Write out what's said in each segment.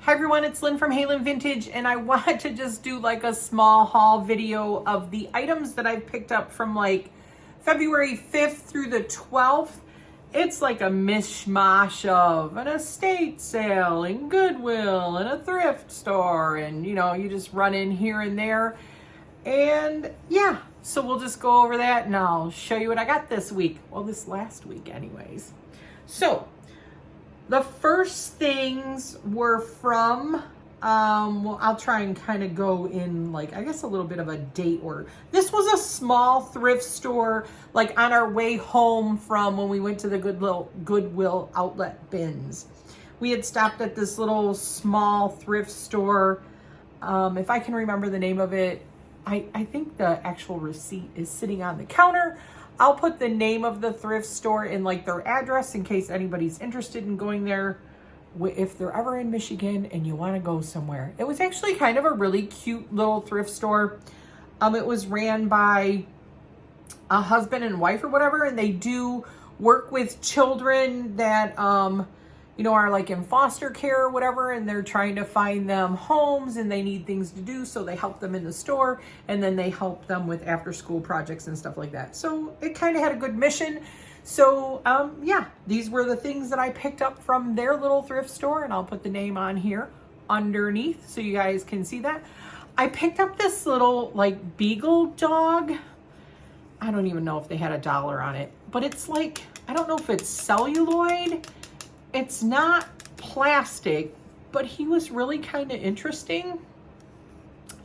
Hi everyone, it's Lynn from Halynnvintage, and I wanted to just do like a small haul video of the items that I've picked up from like February 5th through the 12th. It's like a mishmash of an estate sale and Goodwill and a thrift store, and you know, you just run in here and there. And yeah, so we'll just go over that and I'll show you what I got this week. Well, this last week anyways. So the first things were from, well, I'll try and kind of go in like, I guess a little bit of a date order. This was a small thrift store, like on our way home from when we went to the Goodwill outlet bins. We had stopped at this little small thrift store. If I can remember the name of it, I think the actual receipt is sitting on the counter. I'll put the name of the thrift store in like their address in case anybody's interested in going there if they're ever in Michigan and you want to go somewhere. It was actually kind of a really cute little thrift store. It was ran by a husband and wife or whatever, and they do work with children that you know, are like in foster care or whatever, and they're trying to find them homes and they need things to do, so they help them in the store, and then they help them with after school projects and stuff like that. So it kind of had a good mission. So yeah, these were the things that I picked up from their little thrift store, and I'll put the name on here underneath so you guys can see that. I picked up this little like beagle dog. I don't even know if they had $1 on it, but it's like, I don't know if it's celluloid. It's not plastic, but he was really kind of interesting.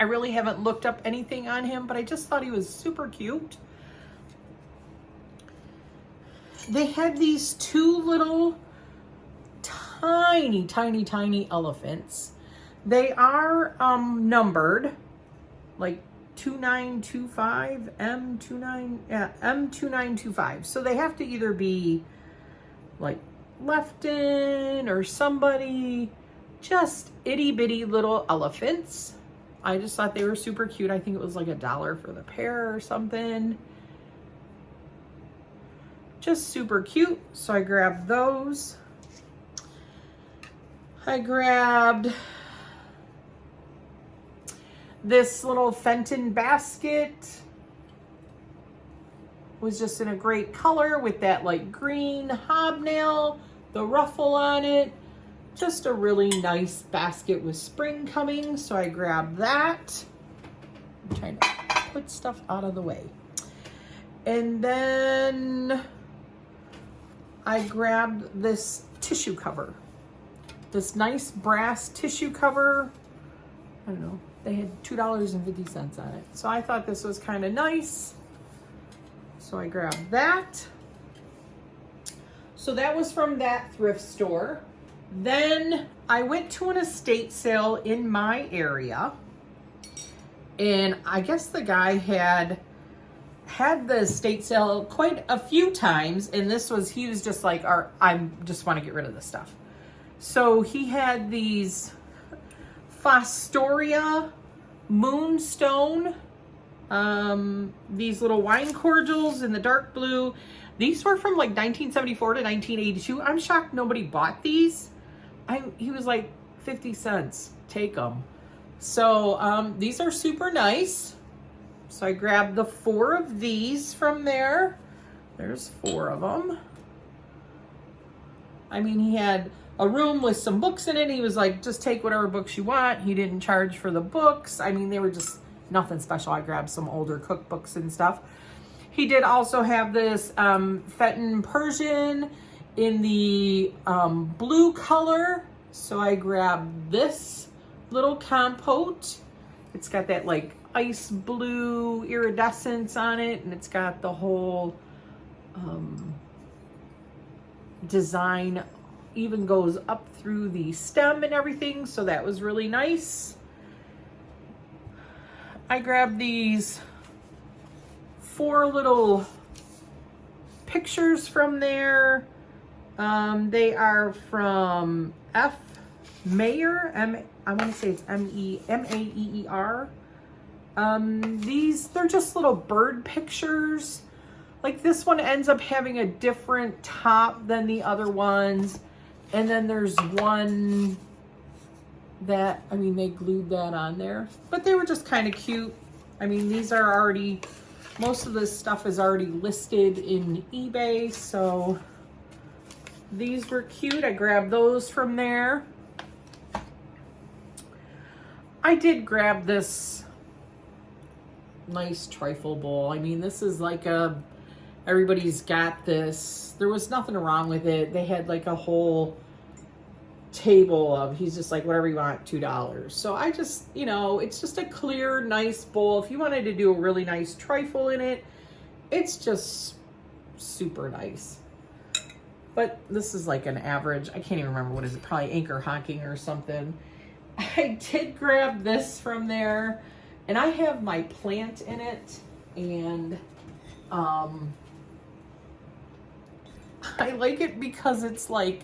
I really haven't looked up anything on him, but I just thought he was super cute. They had these two little tiny elephants. They are numbered, like 2925, M2925. So they have to either be like Lefton or somebody, just itty bitty little elephants. I just thought they were super cute. I think it was like $1 for the pair or something. Just super cute. So I grabbed those. I grabbed this little Fenton basket. Was just in a great color with that like green hobnail, the ruffle on it. Just a really nice basket with spring coming, so I grabbed that. I'm trying to put stuff out of the way. And then I grabbed this tissue cover. This nice brass tissue cover. I don't know, they had $2.50 on it. So I thought this was kind of nice. So I grabbed that. So that was from that thrift store. Then I went to an estate sale in my area, and I guess the guy had the estate sale quite a few times, and he was just like, I just want to get rid of this stuff. So he had these Fostoria Moonstone, these little wine cordials in the dark blue. These were from like 1974 to 1982. I'm shocked nobody bought these. He was like 50 cents, take them. So these are super nice. So I grabbed the 4 of these from there. There's 4 of them. I mean, he had a room with some books in it. He was like, just take whatever books you want. He didn't charge for the books. I mean, they were just nothing special. I grabbed some older cookbooks and stuff. He did also have this Fenton Persian in the blue color. So I grabbed this little compote. It's got that like ice blue iridescence on it, and it's got the whole design, even goes up through the stem and everything. So that was really nice. I grabbed these 4 little pictures from there. They are from F. Mayer. I want to say it's M-A-E-E-R. They're just little bird pictures. Like this one ends up having a different top than the other ones. And then there's one that, I mean, they glued that on there, but they were just kind of cute. I mean, these are already, most of this stuff is already listed in eBay, so these were cute. I grabbed those from there. I did grab this nice trifle bowl. I mean, this is like a, everybody's got this. There was nothing wrong with it. They had like a whole table of, he's just like, whatever you want, $2. So I just, you know, it's just a clear, nice bowl. If you wanted to do a really nice trifle in it, it's just super nice. But this is like an average, I can't even remember, what is it, probably Anchor Hocking or something. I did grab this from there, and I have my plant in it, and I like it because it's like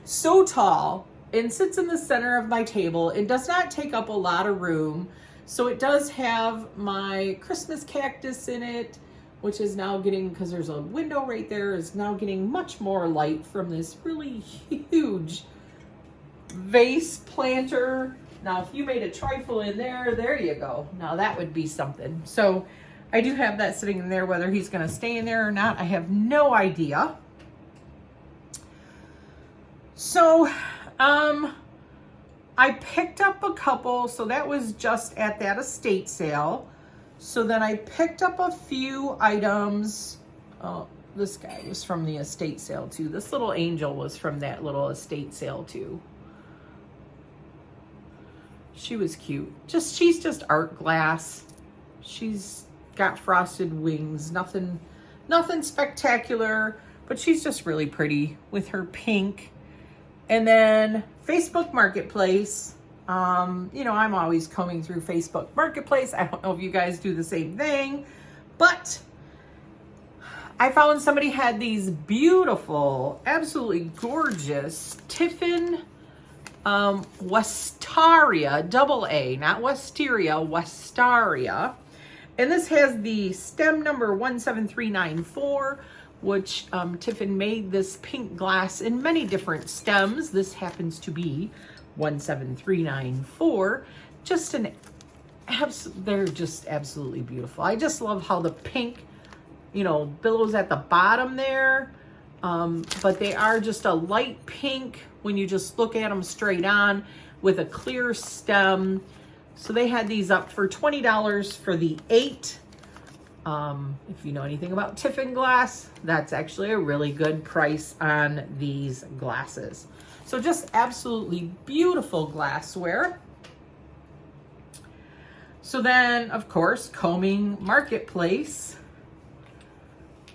so tall and sits in the center of my table. It does not take up a lot of room. So it does have my Christmas cactus in it, which is now getting, because there's a window right there, is now getting much more light from this really huge vase planter. Now, if you made a trifle in there, there you go. Now that would be something. So I do have that sitting in there. Whether he's going to stay in there or not, I have no idea. So, I picked up a couple, so that was just at that estate sale. So then I picked up a few items. Oh, this guy was from the estate sale too. This little angel was from that little estate sale too. She was cute. She's just art glass. She's got frosted wings, nothing spectacular, but she's just really pretty with her pink. And then Facebook Marketplace. You know, I'm always combing through Facebook Marketplace. I don't know if you guys do the same thing, but I found somebody had these beautiful, absolutely gorgeous Tiffin Wisteria, double A, not Wisteria, Wisteria. And this has the stem number 17394, which Tiffin made this pink glass in many different stems. This happens to be 17394. Just an they're just absolutely beautiful. I just love how the pink, you know, billows at the bottom there. But they are just a light pink when you just look at them straight on with a clear stem. So they had these up for $20 for the 8. If you know anything about Tiffin glass, that's actually a really good price on these glasses. So just absolutely beautiful glassware. So then, of course, combing Marketplace.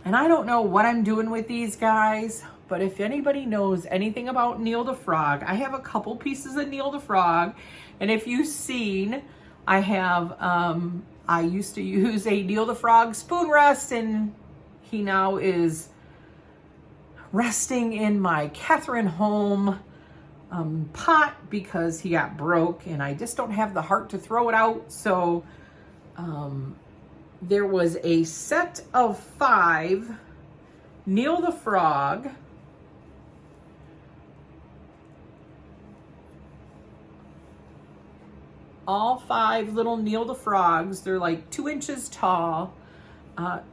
And I don't know what I'm doing with these guys, but if anybody knows anything about Neil the Frog, I have a couple pieces of Neil the Frog. And if you've seen, I have, I used to use a Neil the Frog spoon rest, and he now is resting in my Catherine Home pot because he got broke and I just don't have the heart to throw it out. So there was a set of 5 Neil the Frog. All 5 little Neil the Frogs. They're like 2 inches tall.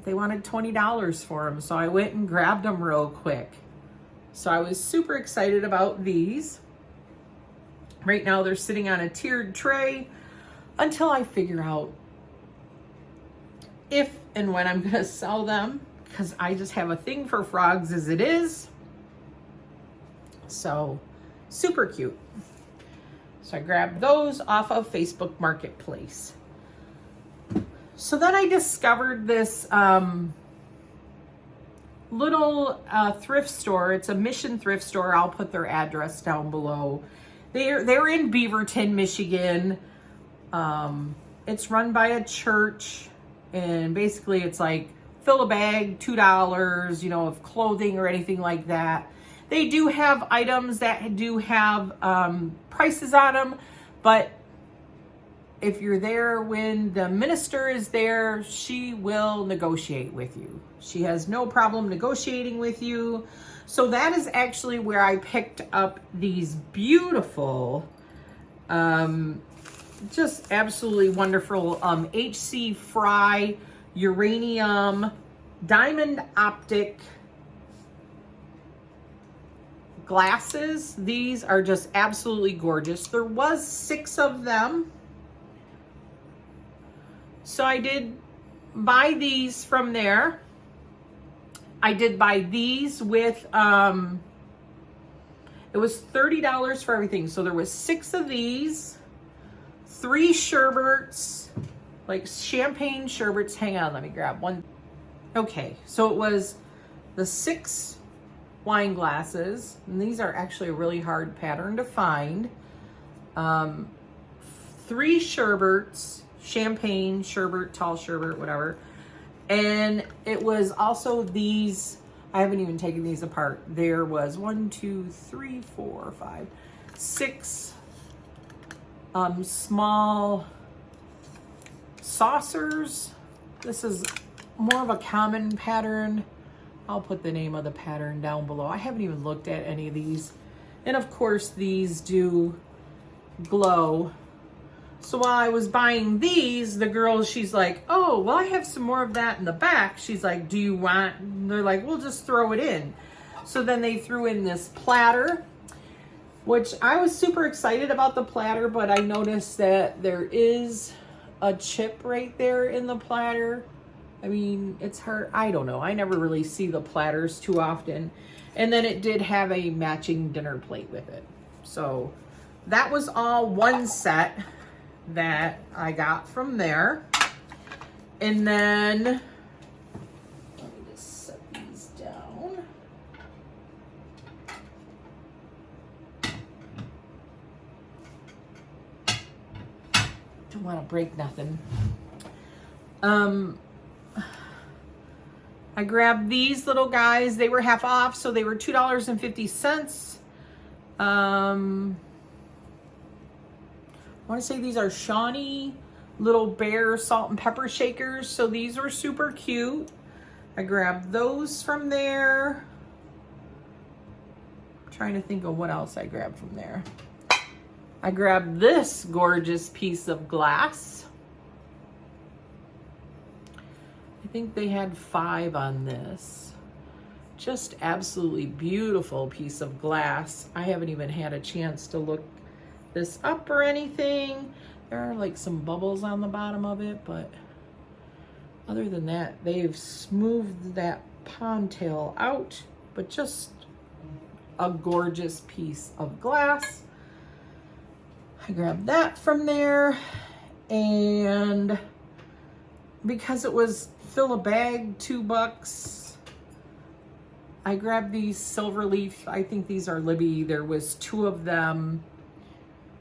They wanted $20 for them, so I went and grabbed them real quick. So I was super excited about these. Right now they're sitting on a tiered tray until I figure out if and when I'm gonna sell them, because I just have a thing for frogs as it is. So super cute. So I grabbed those off of Facebook Marketplace. So then I discovered this little thrift store. It's a Mission thrift store. I'll put their address down below. They're in Beaverton, Michigan. It's run by a church, and basically it's like fill a bag, $2, you know, of clothing or anything like that. They do have items that do have prices on them, but if you're there when the minister is there, she will negotiate with you. She has no problem negotiating with you. So that is actually where I picked up these beautiful Just absolutely wonderful. HC Fry, uranium, diamond optic glasses. These are just absolutely gorgeous. There was 6 of them. So I did buy these from there. I did buy these with, it was $30 for everything. So there was 6 of these, 3 sherbets, like champagne sherbets. Hang on, let me grab one. Okay, so it was the 6 wine glasses, and these are actually a really hard pattern to find. 3 sherbets, champagne sherbet, tall sherbet, whatever. And it was also these, I haven't even taken these apart. There was 1, 2, 3, 4, 5, 6 small saucers. This is more of a common pattern. I'll put the name of the pattern down below. I haven't even looked at any of these. And of course, these do glow. So while I was buying these, the girl, she's like, oh, well, I have some more of that in the back. She's like, do you want? And they're like, we'll just throw it in. So then they threw in this platter, which I was super excited about the platter, but I noticed that there is a chip right there in the platter. I mean, it's hard. I don't know. I never really see the platters too often. And then it did have a matching dinner plate with it. So that was all one set that I got from there. And then, let me just set these down. Don't want to break nothing. I grabbed these little guys. They were half off, so they were $2.50. I want to say these are Shawnee little bear salt and pepper shakers. So these were super cute. I grabbed those from there. I'm trying to think of what else I grabbed from there. I grabbed this gorgeous piece of glass. I think they had 5 on this. Just absolutely beautiful piece of glass. I haven't even had a chance to look this up or anything. There are like some bubbles on the bottom of it, but other than that, they've smoothed that pond tail out, but just a gorgeous piece of glass. I grabbed that from there, and because it was fill a bag, $2, I grabbed these silver leaf. I think these are Libby. There was 2 of them.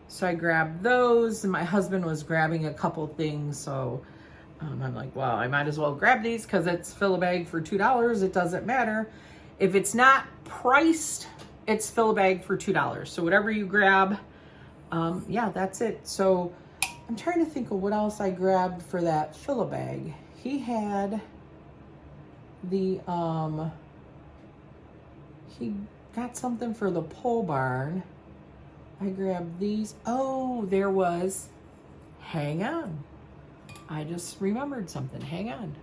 So I grabbed those, and my husband was grabbing a couple things. So I'm like, well, I might as well grab these because it's fill a bag for $2. It doesn't matter. If it's not priced, it's fill a bag for $2. So whatever you grab, yeah, that's it. So I'm trying to think of what else I grabbed for that fill a bag. He had the, he got something for the pole barn. I grabbed these. Oh, there was, hang on. I just remembered something, hang on.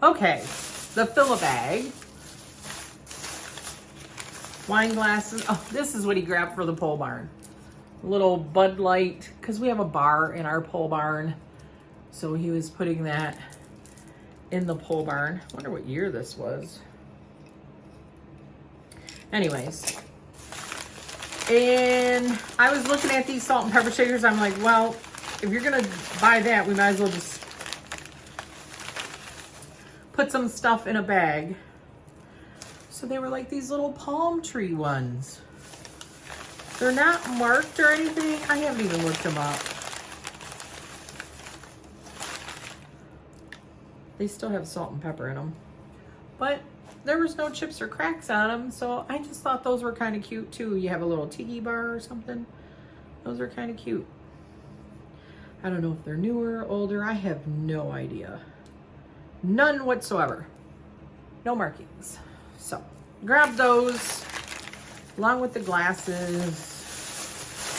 Okay, the fill-a-bag. Wine glasses. Oh, this is what he grabbed for the pole barn. A little Bud Light, because we have a bar in our pole barn. So he was putting that in the pole barn. I wonder what year this was. Anyways. And I was looking at these salt and pepper shakers. I'm like, well, if you're going to buy that, we might as well just put some stuff in a bag. So they were like these little palm tree ones. They're not marked or anything. I haven't even looked them up. They still have salt and pepper in them. But there was no chips or cracks on them, so I just thought those were kind of cute too. You have a little tiki bar or something. Those are kind of cute. I don't know if they're newer, older. I have no idea. None whatsoever. No markings. So grab those along with the glasses.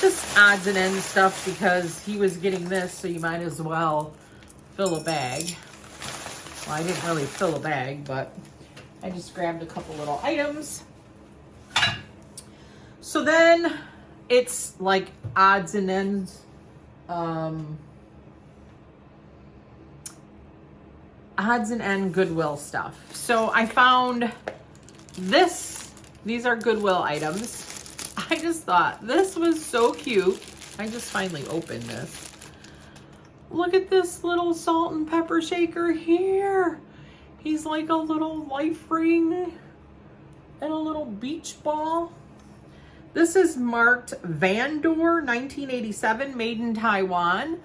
just odds and ends stuff because he was getting this, so you might as well fill a bag. Well, I didn't really fill a bag, but I just grabbed a couple little items. So then it's like odds and ends. Odds and end Goodwill stuff. So I found this. These are Goodwill items. I just thought this was so cute. I just finally opened this. Look at this little salt and pepper shaker here. He's like a little life ring and a little beach ball. This is marked Vandor 1987, made in Taiwan.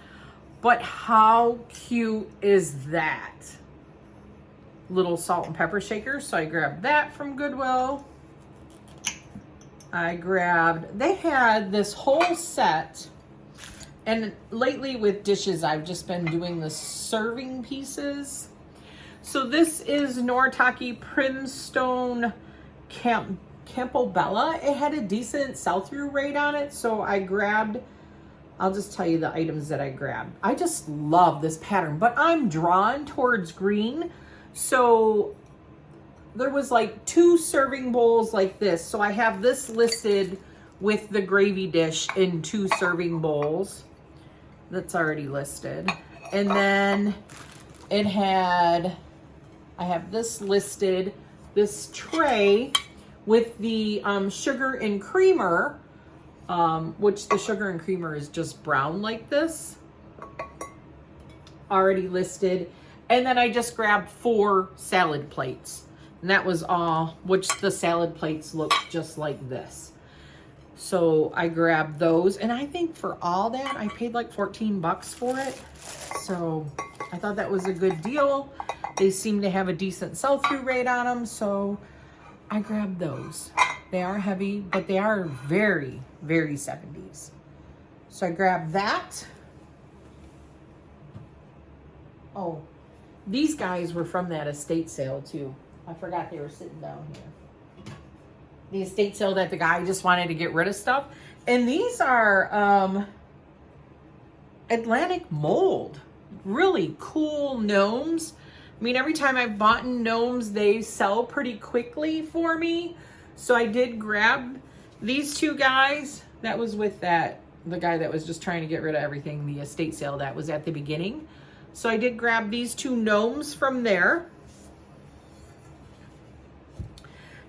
But how cute is that? Little salt and pepper shaker. So I grabbed that from Goodwill. They had this whole set. And lately with dishes, I've just been doing the serving pieces. So this is Noritake Primstone Campobella. It had a decent sell-through rate on it. So I grabbed, I'll just tell you the items that I grabbed. I just love this pattern, but I'm drawn towards green. So there was like 2 serving bowls like this. So I have this listed with the gravy dish in 2 serving bowls. That's already listed. And then it had, I have this listed, this tray with the sugar and creamer, which the sugar and creamer is just brown like this, already listed. And then I just grabbed 4 salad plates. And that was all, which the salad plates look just like this. So I grabbed those. And I think for all that, I paid like 14 bucks for it. So I thought that was a good deal. They seem to have a decent sell-through rate on them. So I grabbed those. They are heavy, but they are very, very 70s. So I grabbed that. Oh, these guys were from that estate sale too. I forgot they were sitting down here. The estate sale that the guy just wanted to get rid of stuff. And these are Atlantic mold. Really cool gnomes. I mean, every time I've bought gnomes, they sell pretty quickly for me. So I did grab these 2 guys. That was with the guy that was just trying to get rid of everything, the estate sale that was at the beginning. So I did grab these 2 gnomes from there.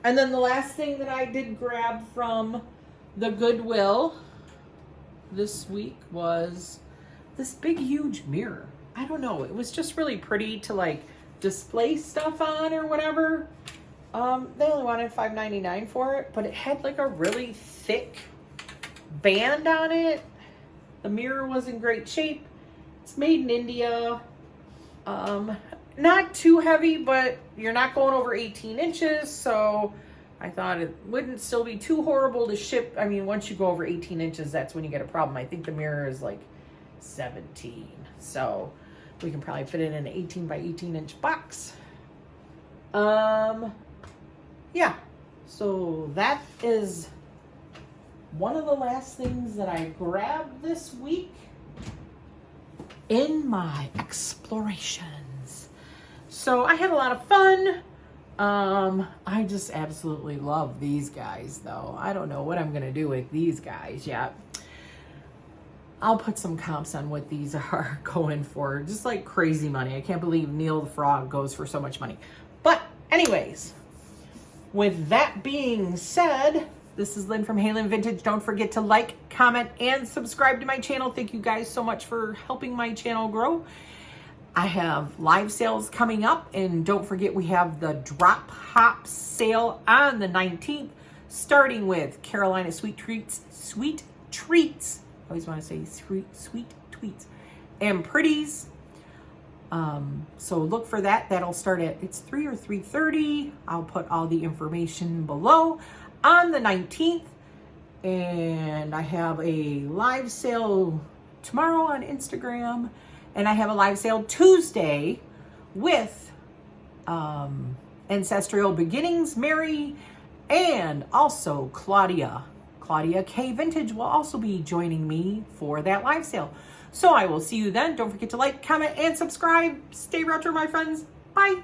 And then the last thing that I did grab from the Goodwill this week was this big, huge mirror. I don't know. It was just really pretty to like display stuff on or whatever. They only wanted $5.99 for it, but it had like a really thick band on it. The mirror was in great shape. It's made in India. Not too heavy, but you're not going over 18 inches. So I thought it wouldn't still be too horrible to ship. I mean, once you go over 18 inches, that's when you get a problem. I think the mirror is like 17. So we can probably fit it in an 18 by 18 inch box. Yeah. So that is one of the last things that I grabbed this week in my explorations. So I had a lot of fun. I just absolutely love these guys though. I don't know what I'm gonna do with these guys yet. I'll put some comps on what these are going for. Just like crazy money. I can't believe Neil the Frog goes for so much money. But anyways, with that being said, this is Lynn from Halynnvintage. Don't forget to like, comment, and subscribe to my channel. Thank you guys so much for helping my channel grow. I have live sales coming up, and don't forget we have the drop hop sale on the 19th, starting with Carolina Sweet Treats. I always want to say sweet tweets and pretties. So look for that. That'll start at, it's 3 or 3:30. I'll put all the information below on the 19th. And I have a live sale tomorrow on Instagram. And I have a live sale Tuesday with Ancestral Beginnings, Mary, and also Claudia Claudia K Vintage will also be joining me for that live sale. So I will see you then. Don't forget to like, comment, and subscribe. Stay retro, my friends. Bye.